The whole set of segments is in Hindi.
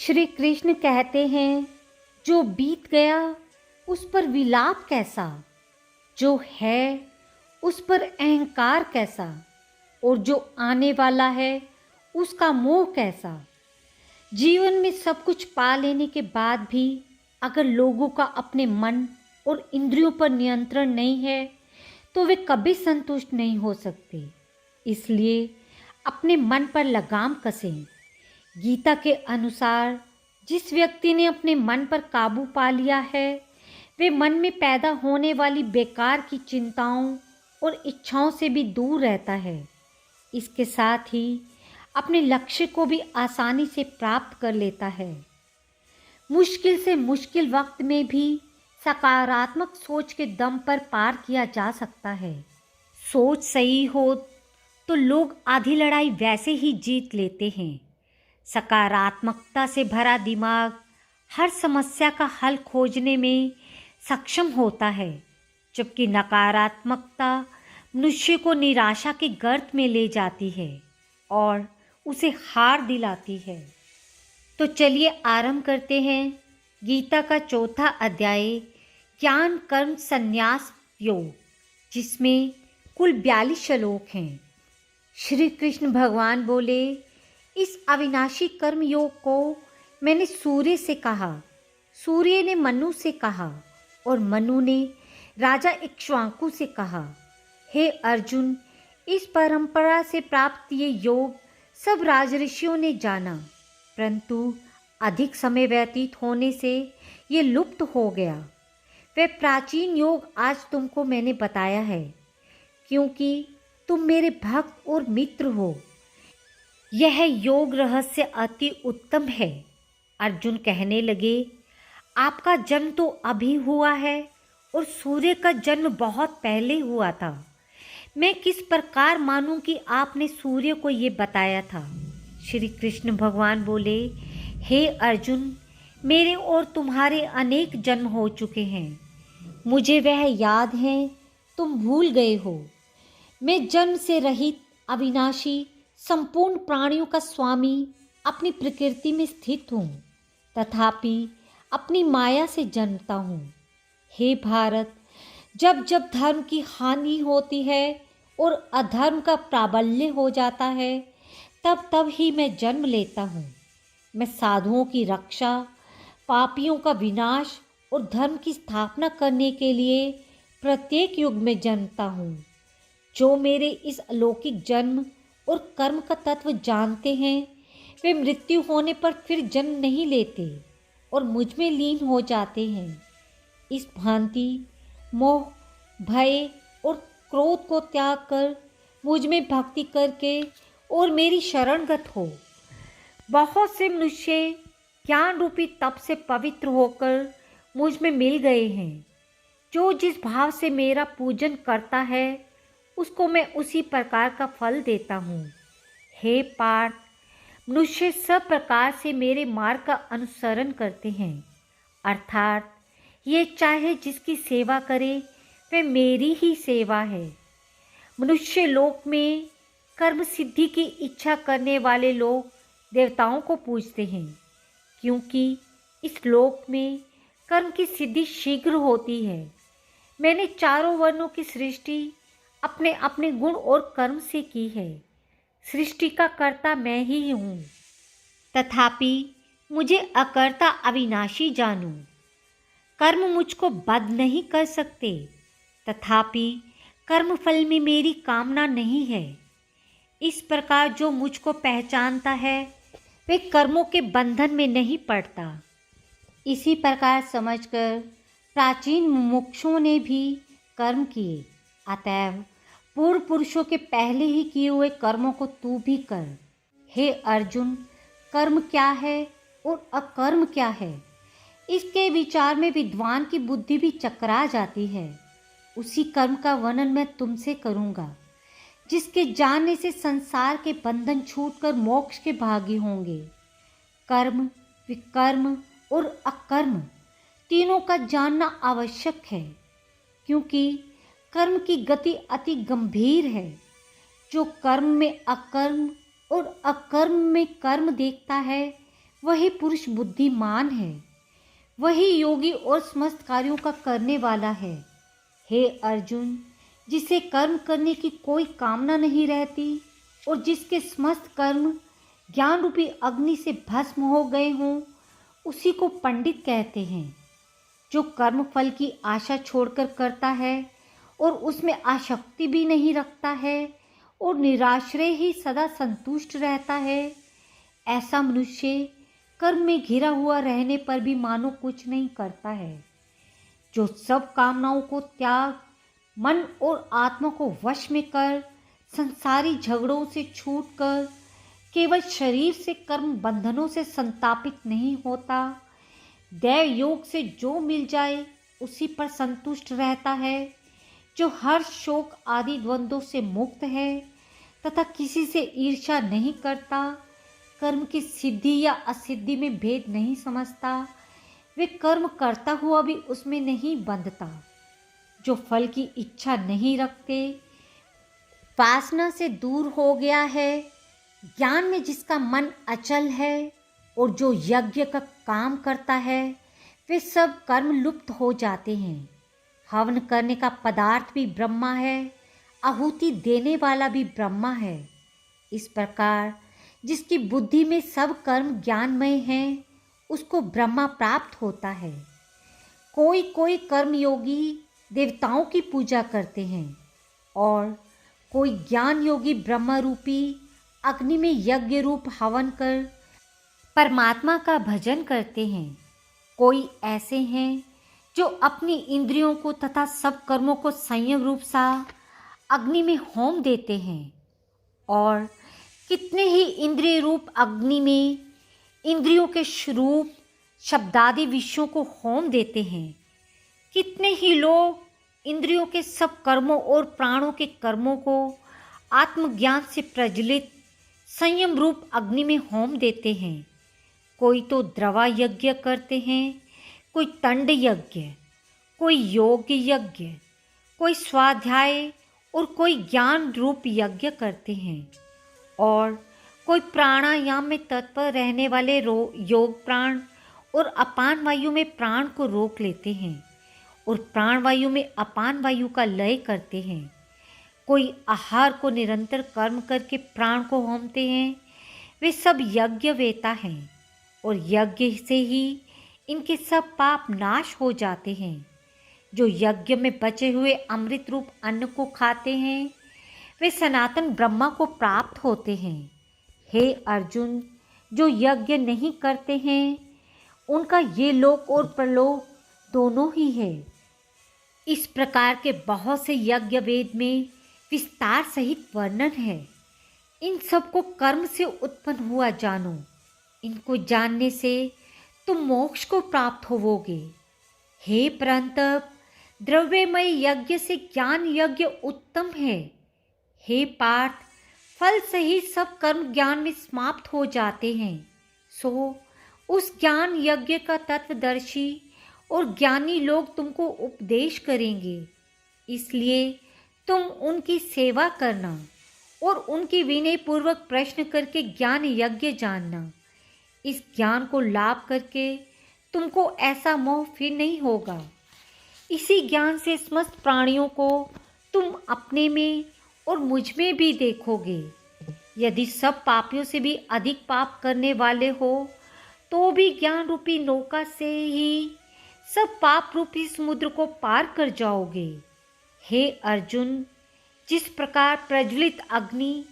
श्री कृष्ण कहते हैं, जो बीत गया उस पर विलाप कैसा, जो है उस पर अहंकार कैसा, और जो आने वाला है उसका मोह कैसा। जीवन में सब कुछ पा लेने के बाद भी अगर लोगों का अपने मन और इंद्रियों पर नियंत्रण नहीं है तो वे कभी संतुष्ट नहीं हो सकते। इसलिए अपने मन पर लगाम कसें। गीता के अनुसार जिस व्यक्ति ने अपने मन पर काबू पा लिया है वे मन में पैदा होने वाली बेकार की चिंताओं और इच्छाओं से भी दूर रहता है। इसके साथ ही अपने लक्ष्य को भी आसानी से प्राप्त कर लेता है। मुश्किल से मुश्किल वक्त में भी सकारात्मक सोच के दम पर पार किया जा सकता है। सोच सही हो तो लोग आधी लड़ाई वैसे ही जीत लेते हैं। सकारात्मकता से भरा दिमाग हर समस्या का हल खोजने में सक्षम होता है, जबकि नकारात्मकता मनुष्य को निराशा के गर्त में ले जाती है और उसे हार दिलाती है। तो चलिए आरंभ करते हैं गीता का चौथा अध्याय ज्ञान कर्म संन्यास योग, जिसमें कुल 42 श्लोक हैं। श्री कृष्ण भगवान बोले, इस अविनाशी कर्म योग को मैंने सूर्य से कहा, सूर्य ने मनु से कहा और मनु ने राजा इक्ष्वाकु से कहा। हे अर्जुन, इस परंपरा से प्राप्त ये योग सब राजऋषियों ने जाना, परंतु अधिक समय व्यतीत होने से ये लुप्त हो गया। वह प्राचीन योग आज तुमको मैंने बताया है, क्योंकि तुम मेरे भक्त और मित्र हो। यह योग रहस्य अति उत्तम है। अर्जुन कहने लगे, आपका जन्म तो अभी हुआ है और सूर्य का जन्म बहुत पहले हुआ था। मैं किस प्रकार मानूं कि आपने सूर्य को ये बताया था। श्री कृष्ण भगवान बोले, हे अर्जुन, मेरे और तुम्हारे अनेक जन्म हो चुके हैं, मुझे वह याद है, तुम भूल गए हो। मैं जन्म से रहित अविनाशी संपूर्ण प्राणियों का स्वामी अपनी प्रकृति में स्थित हूँ, तथापि अपनी माया से जन्मता हूँ। हे भारत, जब जब धर्म की हानि होती है और अधर्म का प्राबल्य हो जाता है, तब तब ही मैं जन्म लेता हूँ। मैं साधुओं की रक्षा, पापियों का विनाश और धर्म की स्थापना करने के लिए प्रत्येक युग में जन्मता हूँ। जो मेरे इस अलौकिक जन्म और कर्म का तत्व जानते हैं, वे मृत्यु होने पर फिर जन्म नहीं लेते और मुझ में लीन हो जाते हैं। इस भांति मोह, भय और क्रोध को त्याग कर मुझ में भक्ति करके और मेरी शरणगत हो। बहुत से मनुष्य ज्ञान रूपी तप से पवित्र होकर मुझ में मिल गए हैं। जो जिस भाव से मेरा पूजन करता है उसको मैं उसी प्रकार का फल देता हूँ। हे पार्थ, मनुष्य सब प्रकार से मेरे मार्ग का अनुसरण करते हैं, अर्थात ये चाहे जिसकी सेवा करे वह मेरी ही सेवा है। मनुष्य लोक में कर्म सिद्धि की इच्छा करने वाले लोग देवताओं को पूजते हैं, क्योंकि इस लोक में कर्म की सिद्धि शीघ्र होती है। मैंने चारों वर्णों की सृष्टि अपने अपने गुण और कर्म से की है। सृष्टि का कर्ता मैं ही हूँ, तथापि मुझे अकर्ता अविनाशी जानूं। कर्म मुझको बद्ध नहीं कर सकते, तथापि कर्म फल में मेरी कामना नहीं है। इस प्रकार जो मुझको पहचानता है वे कर्मों के बंधन में नहीं पड़ता। इसी प्रकार समझकर प्राचीन मुमुक्षुओं ने भी कर्म किए, अतएव पूर्व पुरुषों के पहले ही किए हुए कर्मों को तू भी कर। हे अर्जुन, कर्म क्या है और अकर्म क्या है, इसके विचार में विद्वान की बुद्धि भी चकरा जाती है। उसी कर्म का वर्णन मैं तुमसे करूँगा, जिसके जानने से संसार के बंधन छूटकर मोक्ष के भागी होंगे। कर्म, विकर्म और अकर्म तीनों का जानना आवश्यक है, क्योंकि कर्म की गति अति गंभीर है। जो कर्म में अकर्म और अकर्म में कर्म देखता है वही पुरुष बुद्धिमान है, वही योगी और समस्त कार्यों का करने वाला है। हे अर्जुन, जिसे कर्म करने की कोई कामना नहीं रहती और जिसके समस्त कर्म ज्ञान रूपी अग्नि से भस्म हो गए हों, उसी को पंडित कहते हैं। जो कर्म फल की आशा छोड़कर करता है और उसमें आसक्ति भी नहीं रखता है और निराश्रय ही सदा संतुष्ट रहता है, ऐसा मनुष्य कर्म में घिरा हुआ रहने पर भी मानो कुछ नहीं करता है। जो सब कामनाओं को त्याग, मन और आत्मा को वश में कर, संसारी झगड़ों से छूटकर केवल शरीर से कर्म बंधनों से संतापित नहीं होता, दैव योग से जो मिल जाए उसी पर संतुष्ट रहता है, जो हर शोक आदि द्वंद्वों से मुक्त है तथा किसी से ईर्ष्या नहीं करता, कर्म की सिद्धि या असिद्धि में भेद नहीं समझता, वे कर्म करता हुआ भी उसमें नहीं बंधता, जो फल की इच्छा नहीं रखते, वासना से दूर हो गया है, ज्ञान में जिसका मन अचल है और जो यज्ञ का काम करता है, वे सब कर्म लुप्त हो जाते हैं। हवन करने का पदार्थ भी ब्रह्मा है, आहुति देने वाला भी ब्रह्मा है। इस प्रकार जिसकी बुद्धि में सब कर्म ज्ञानमय हैं, उसको ब्रह्मा प्राप्त होता है। कोई कोई कर्मयोगी देवताओं की पूजा करते हैं और कोई ज्ञान योगी ब्रह्मा रूपी अग्नि में यज्ञ रूप हवन कर परमात्मा का भजन करते हैं। कोई ऐसे हैं जो अपनी इंद्रियों को तथा सब कर्मों को संयम रूप सा अग्नि में होम देते हैं और कितने ही इंद्रिय रूप अग्नि में इंद्रियों के स्वरूप शब्दादि विषयों को होम देते हैं। कितने ही लोग इंद्रियों के सब कर्मों और प्राणों के कर्मों को आत्मज्ञान से प्रज्वलित संयम रूप अग्नि में होम देते हैं। कोई तो द्रवा यज्ञ करते हैं, कोई तंड यज्ञ, कोई योग यज्ञ, कोई स्वाध्याय और कोई ज्ञान रूप यज्ञ करते हैं और कोई प्राणायाम में तत्पर रहने वाले योग प्राण और अपान वायु में प्राण को रोक लेते हैं और प्राण वायु में अपान वायु का लय करते हैं। कोई आहार को निरंतर कर्म करके प्राण को होमते हैं। वे सब यज्ञ वेता हैं और यज्ञ से ही इनके सब पाप नाश हो जाते हैं। जो यज्ञ में बचे हुए अमृत रूप अन्न को खाते हैं, वे सनातन ब्रह्मा को प्राप्त होते हैं। हे अर्जुन, जो यज्ञ नहीं करते हैं, उनका ये लोक और परलोक दोनों ही है। इस प्रकार के बहुत से यज्ञ वेद में विस्तार सहित वर्णन है। इन सब को कर्म से उत्पन्न हुआ जानो। इनको जानने से तुम मोक्ष को प्राप्त होवोगे। हे परंतप, द्रव्यमय यज्ञ से ज्ञान यज्ञ उत्तम है। हे पार्थ, फल सहित सब कर्म ज्ञान में समाप्त हो जाते हैं। सो उस ज्ञान यज्ञ का तत्वदर्शी और ज्ञानी लोग तुमको उपदेश करेंगे। इसलिए तुम उनकी सेवा करना और उनकी विनय पूर्वक प्रश्न करके ज्ञान यज्ञ जानना। इस ज्ञान को लाभ करके तुमको ऐसा मोह फिर नहीं होगा। इसी ज्ञान से समस्त प्राणियों को तुम अपने में और मुझ में भी देखोगे। यदि सब पापियों से भी अधिक पाप करने वाले हो तो भी ज्ञान रूपी नौका से ही सब पाप रूपी समुद्र को पार कर जाओगे। हे अर्जुन, जिस प्रकार प्रज्वलित अग्नि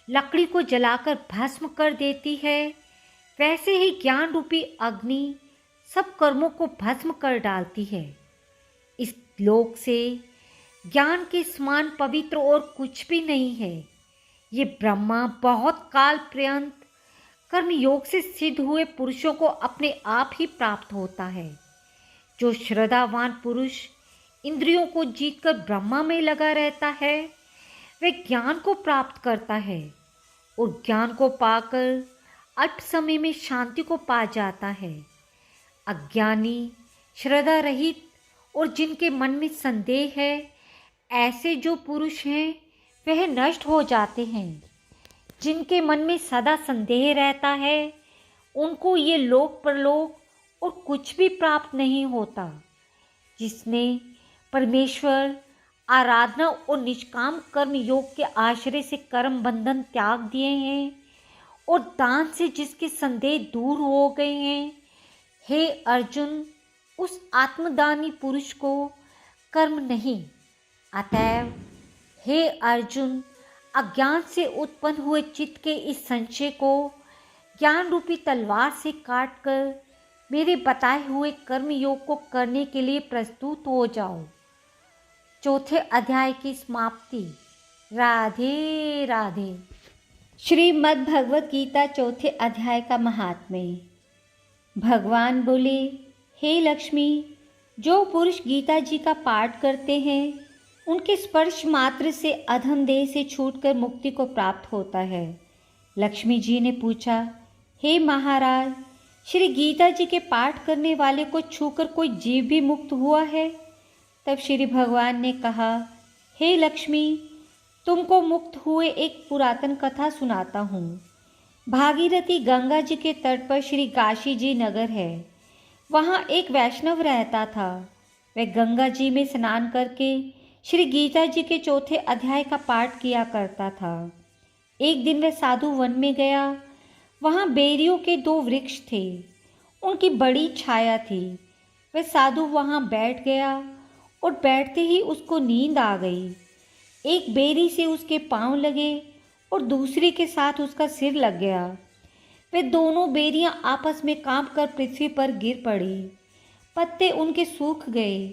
लकड़ी को जलाकर भस्म कर देती है, वैसे ही ज्ञान रूपी अग्नि सब कर्मों को भस्म कर डालती है। इस लोक से ज्ञान के समान पवित्र और कुछ भी नहीं है। ये ब्रह्मा बहुत काल पर्यंत कर्म योग से सिद्ध हुए पुरुषों को अपने आप ही प्राप्त होता है। जो श्रद्धावान पुरुष इंद्रियों को जीतकर ब्रह्मा में लगा रहता है, वह ज्ञान को प्राप्त करता है और ज्ञान को पाकर अल्प समय में शांति को पा जाता है। अज्ञानी, श्रद्धा रहित और जिनके मन में संदेह है, ऐसे जो पुरुष हैं वह नष्ट हो जाते हैं। जिनके मन में सदा संदेह रहता है, उनको ये लोक परलोक और कुछ भी प्राप्त नहीं होता। जिसने परमेश्वर, आराधना और निष्काम कर्म योग के आश्रय से कर्म बंधन त्याग दिए हैं और दान से जिसके संदेह दूर हो गए हैं, हे अर्जुन, उस आत्मदानी पुरुष को कर्म नहीं। अतएव हे अर्जुन, अज्ञान से उत्पन्न हुए चित्त के इस संशय को ज्ञान रूपी तलवार से काटकर मेरे बताए हुए कर्म योग को करने के लिए प्रस्तुत हो जाओ। चौथे अध्याय की समाप्ति। राधे राधे। श्रीमद् भगवत गीता चौथे अध्याय का महात्म्य। भगवान बोले, हे लक्ष्मी, जो पुरुष गीता जी का पाठ करते हैं उनके स्पर्श मात्र से अधम देह से छूटकर मुक्ति को प्राप्त होता है। लक्ष्मी जी ने पूछा, हे महाराज, श्री गीता जी के पाठ करने वाले को छूकर कोई जीव भी मुक्त हुआ है? तब श्री भगवान ने कहा, हे लक्ष्मी, तुमको मुक्त हुए एक पुरातन कथा सुनाता हूँ। भागीरथी गंगा जी के तट पर श्री काशी जी नगर है। वहाँ एक वैष्णव रहता था। वह गंगा जी में स्नान करके श्री गीता जी के चौथे अध्याय का पाठ किया करता था। एक दिन वह साधु वन में गया। वहाँ बेरियों के 2 वृक्ष थे। उनकी बड़ी छाया थी। वह साधु वहाँ बैठ गया और बैठते ही उसको नींद आ गई। एक बेरी से उसके पांव लगे और दूसरी के साथ उसका सिर लग गया। वे दोनों बेरियां आपस में कांपकर पृथ्वी पर गिर पड़ी। पत्ते उनके सूख गए।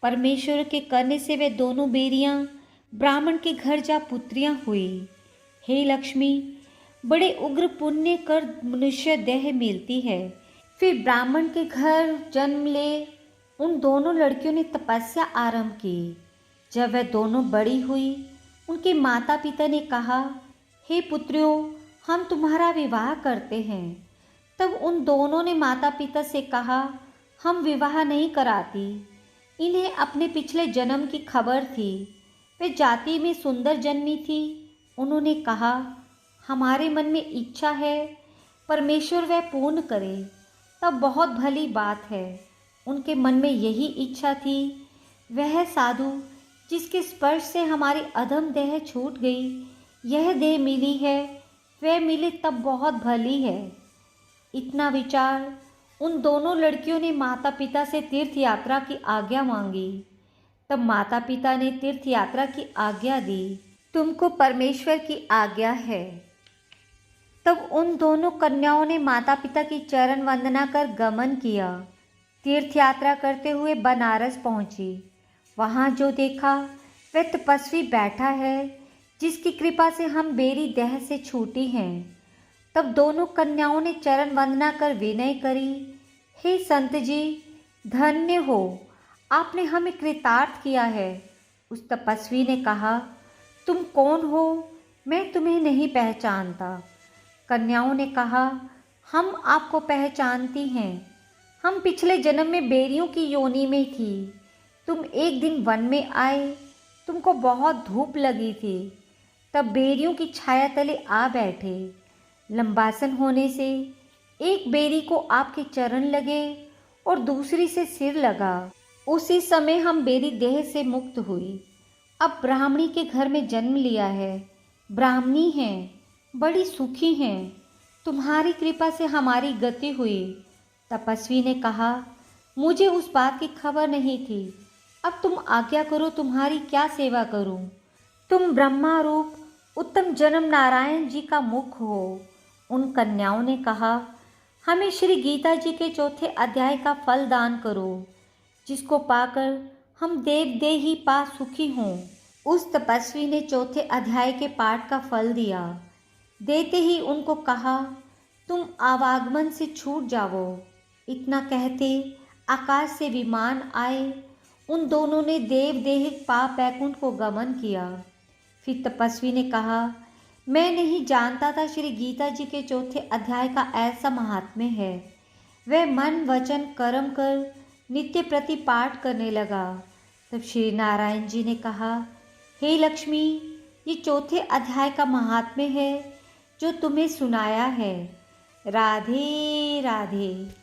परमेश्वर के करने से वे दोनों बेरियां ब्राह्मण के घर जा पुत्रियां हुई। हे लक्ष्मी, बड़े उग्र पुण्य कर मनुष्य देह मिलती है। फिर ब्राह्मण के घर जन्म ले उन दोनों लड़कियों ने तपस्या आरंभ की। जब वह दोनों बड़ी हुई, उनके माता पिता ने कहा, हे पुत्रियों, हम तुम्हारा विवाह करते हैं। तब उन दोनों ने माता पिता से कहा, हम विवाह नहीं कराती। इन्हें अपने पिछले जन्म की खबर थी। वे जाति में सुंदर जन्मी थी। उन्होंने कहा, हमारे मन में इच्छा है, परमेश्वर वह पूर्ण करे, तब बहुत भली बात है। उनके मन में यही इच्छा थी। वह साधु जिसके स्पर्श से हमारी अधम देह छूट गई, यह देह मिली है, वह मिले तब बहुत भली है। इतना विचार उन दोनों लड़कियों ने माता पिता से तीर्थ यात्रा की आज्ञा मांगी। तब माता पिता ने तीर्थ यात्रा की आज्ञा दी। तुमको परमेश्वर की आज्ञा है। तब उन दोनों कन्याओं ने माता पिता की चरण वंदना कर गमन किया। तीर्थ यात्रा करते हुए बनारस पहुंची। वहां जो देखा वह तपस्वी बैठा है, जिसकी कृपा से हम बेरी देह से छूटी हैं। तब दोनों कन्याओं ने चरण वंदना कर विनय करी, हे संत जी, धन्य हो, आपने हमें कृतार्थ किया है। उस तपस्वी ने कहा, तुम कौन हो? मैं तुम्हें नहीं पहचानता। कन्याओं ने कहा, हम आपको पहचानती हैं। हम पिछले जन्म में बेरियों की योनि में थी। तुम एक दिन वन में आए। तुमको बहुत धूप लगी थी। तब बेरियों की छाया तले आ बैठे। लंबासन होने से एक बेरी को आपके चरण लगे और दूसरी से सिर लगा। उसी समय हम बेरी देह से मुक्त हुई। अब ब्राह्मणी के घर में जन्म लिया है। ब्राह्मणी हैं, बड़ी सुखी हैं। तुम्हारी कृपा से हमारी गति हुई। तपस्वी ने कहा, मुझे उस बात की खबर नहीं थी। अब तुम आज्ञा करो, तुम्हारी क्या सेवा करूं? तुम ब्रह्मा रूप उत्तम जन्म नारायण जी का मुख हो। उन कन्याओं ने कहा, हमें श्री गीता जी के चौथे अध्याय का फल दान करो, जिसको पाकर हम देव देही पा सुखी हों। उस तपस्वी ने चौथे अध्याय के पाठ का फल दिया। देते ही उनको कहा, तुम आवागमन से छूट जाओ। इतना कहते आकाश से विमान आए। उन दोनों ने देव देहिक पा बैकुंठ को गमन किया। फिर तपस्वी ने कहा, मैं नहीं जानता था श्री गीता जी के चौथे अध्याय का ऐसा महात्म्य है। वह मन वचन कर्म कर नित्य प्रति पाठ करने लगा। तब श्री नारायण जी ने कहा, हे लक्ष्मी, ये चौथे अध्याय का महात्म्य है जो तुम्हें सुनाया है। राधे राधे।